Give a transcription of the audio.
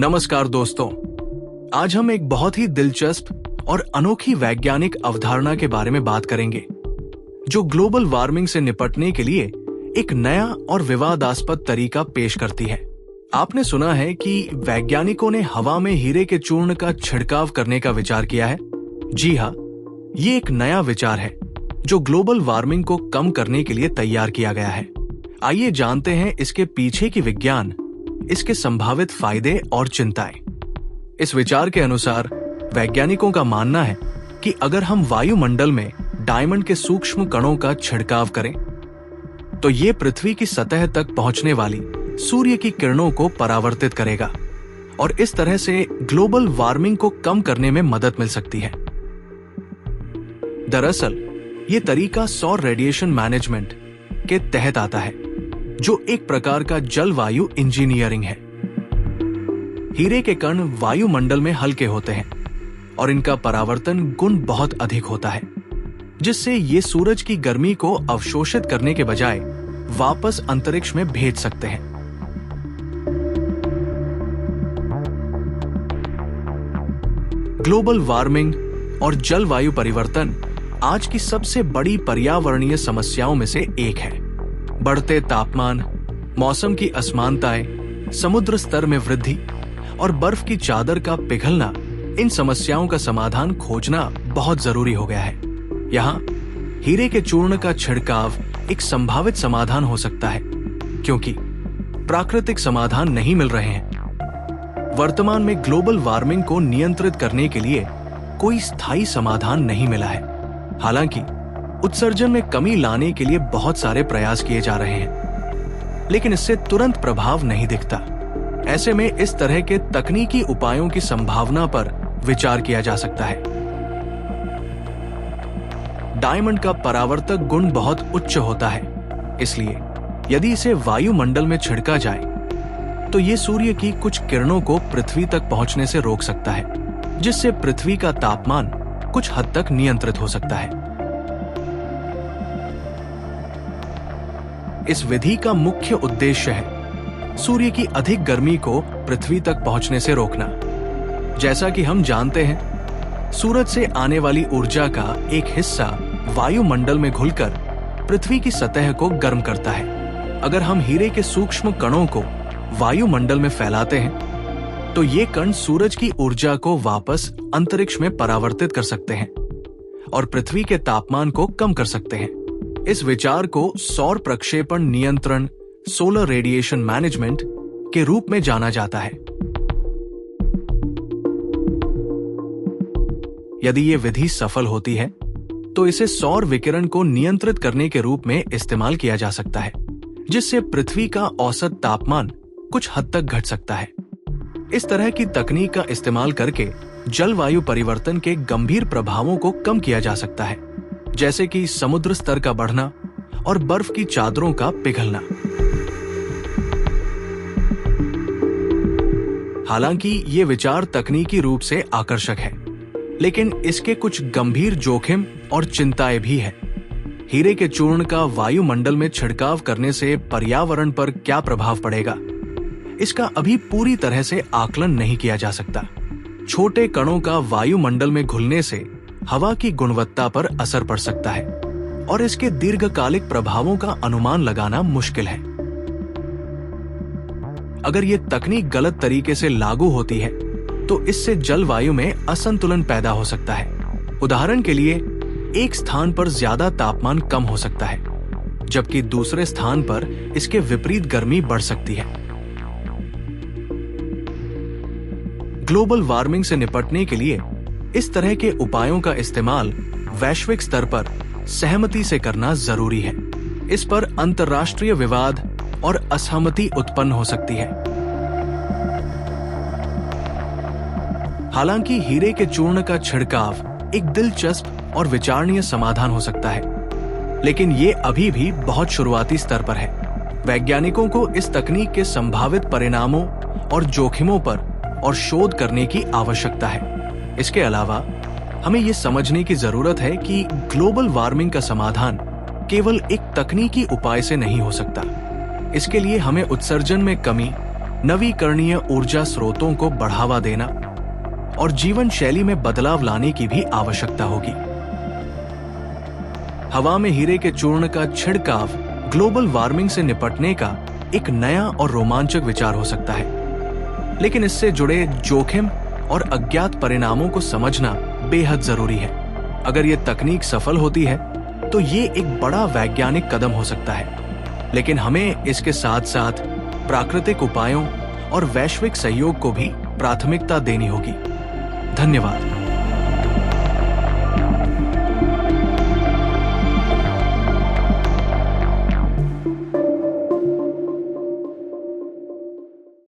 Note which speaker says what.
Speaker 1: नमस्कार दोस्तों, आज हम एक बहुत ही दिलचस्प और अनोखी वैज्ञानिक अवधारणा के बारे में बात करेंगे, जो ग्लोबल वार्मिंग से निपटने के लिए एक नया और विवादास्पद तरीका पेश करती है। आपने सुना है कि वैज्ञानिकों ने हवा में हीरे के चूर्ण का छिड़काव करने का विचार किया है। जी हाँ, ये एक नया विचार है जो ग्लोबल वार्मिंग को कम करने के लिए तैयार किया गया है। आइए जानते हैं इसके पीछे की विज्ञान, इसके संभावित फायदे और चिंताएं। इस विचार के अनुसार वैज्ञानिकों का मानना है कि अगर हम वायुमंडल में डायमंड के सूक्ष्म कणों का छिड़काव करें, तो ये पृथ्वी की सतह तक पहुंचने वाली सूर्य की किरणों को परावर्तित करेगा और इस तरह से ग्लोबल वार्मिंग को कम करने में मदद मिल सकती है। दरअसल, ये तरीका सौर रेडिएशन मैनेजमेंट के तहत आता है, जो एक प्रकार का जलवायु इंजीनियरिंग है। हीरे के कण वायुमंडल में हल्के होते हैं और इनका परावर्तन गुण बहुत अधिक होता है, जिससे ये सूरज की गर्मी को अवशोषित करने के बजाय वापस अंतरिक्ष में भेज सकते हैं। ग्लोबल वार्मिंग और जलवायु परिवर्तन आज की सबसे बड़ी पर्यावरणीय समस्याओं में से एक है। बढ़ते तापमान, मौसम की असमानताएं, समुद्र स्तर में वृद्धि और बर्फ की चादर का पिघलना, इन समस्याओं का समाधान खोजना बहुत जरूरी हो गया है। यहाँ हीरे के चूर्ण का छिड़काव एक संभावित समाधान हो सकता है, क्योंकि प्राकृतिक समाधान नहीं मिल रहे हैं। वर्तमान में ग्लोबल वार्मिंग को नियंत्रित करने के लिए कोई स्थायी समाधान नहीं मिला है। हालांकि उत्सर्जन में कमी लाने के लिए बहुत सारे प्रयास किए जा रहे हैं, लेकिन इससे तुरंत प्रभाव नहीं दिखता। ऐसे में इस तरह के तकनीकी उपायों की संभावना पर विचार किया जा सकता है। डायमंड का परावर्तक गुण बहुत उच्च होता है, इसलिए यदि इसे वायुमंडल में छिड़का जाए तो ये सूर्य की कुछ किरणों को पृथ्वी तक पहुंचने से रोक सकता है, जिससे पृथ्वी का तापमान कुछ हद तक नियंत्रित हो सकता है। इस विधि का मुख्य उद्देश्य है सूर्य की अधिक गर्मी को पृथ्वी तक पहुंचने से रोकना। जैसा कि हम जानते हैं, सूरज से आने वाली ऊर्जा का एक हिस्सा वायुमंडल में घुलकर पृथ्वी की सतह को गर्म करता है। अगर हम हीरे के सूक्ष्म कणों को वायुमंडल में फैलाते हैं, तो ये कण सूरज की ऊर्जा को वापस अंतरिक्ष में परावर्तित कर सकते हैं और पृथ्वी के तापमान को कम कर सकते हैं। इस विचार को सौर प्रक्षेपण नियंत्रण, सोलर रेडिएशन मैनेजमेंट के रूप में जाना जाता है। यदि ये विधि सफल होती है, तो इसे सौर विकिरण को नियंत्रित करने के रूप में इस्तेमाल किया जा सकता है, जिससे पृथ्वी का औसत तापमान कुछ हद तक घट सकता है। इस तरह की तकनीक का इस्तेमाल करके जलवायु परिवर्तन के गंभीर प्रभावों को कम किया जा सकता है, जैसे कि समुद्र स्तर का बढ़ना और बर्फ की चादरों का पिघलना। हालांकि ये विचार तकनीकी रूप से आकर्षक है, लेकिन इसके कुछ गंभीर जोखिम और चिंताएं भी हैं। हीरे के चूर्ण का वायुमंडल में छिड़काव करने से पर्यावरण पर क्या प्रभाव पड़ेगा, इसका अभी पूरी तरह से आकलन नहीं किया जा सकता। छोटे कणों का वायुमंडल में घुलने से हवा की गुणवत्ता पर असर पड़ सकता है और इसके दीर्घकालिक प्रभावों का अनुमान लगाना मुश्किल है। अगर ये तकनीक गलत तरीके से लागू होती है, तो इससे जलवायु में असंतुलन पैदा हो सकता है। उदाहरण के लिए, एक स्थान पर ज्यादा तापमान कम हो सकता है, जबकि दूसरे स्थान पर इसके विपरीत गर्मी बढ़ सकती है। ग्लोबल वार्मिंग से निपटने के लिए इस तरह के उपायों का इस्तेमाल वैश्विक स्तर पर सहमति से करना जरूरी है। इस पर अंतर्राष्ट्रीय विवाद और असहमति उत्पन्न हो सकती है। हालांकि हीरे के चूर्ण का छिड़काव एक दिलचस्प और विचारणीय समाधान हो सकता है, लेकिन ये अभी भी बहुत शुरुआती स्तर पर है। वैज्ञानिकों को इस तकनीक के संभावित परिणामों और जोखिमों पर और शोध करने की आवश्यकता है। इसके अलावा हमें ये समझने की जरूरत है कि ग्लोबल वार्मिंग का समाधान केवल एक तकनीकी उपाय से नहीं हो सकता। इसके लिए हमें उत्सर्जन में कमी, नवीकरणीय ऊर्जा स्रोतों को बढ़ावा देना और जीवन शैली में बदलाव लाने की भी आवश्यकता होगी। हवा में हीरे के चूर्ण का छिड़काव ग्लोबल वार्मिंग से निपटने का एक नया और रोमांचक विचार हो सकता है, लेकिन इससे जुड़े जोखिम और अज्ञात परिणामों को समझना बेहद जरूरी है। अगर ये तकनीक सफल होती है तो ये एक बड़ा वैज्ञानिक कदम हो सकता है, लेकिन हमें इसके साथ साथ प्राकृतिक उपायों और वैश्विक सहयोग को भी प्राथमिकता देनी होगी। धन्यवाद।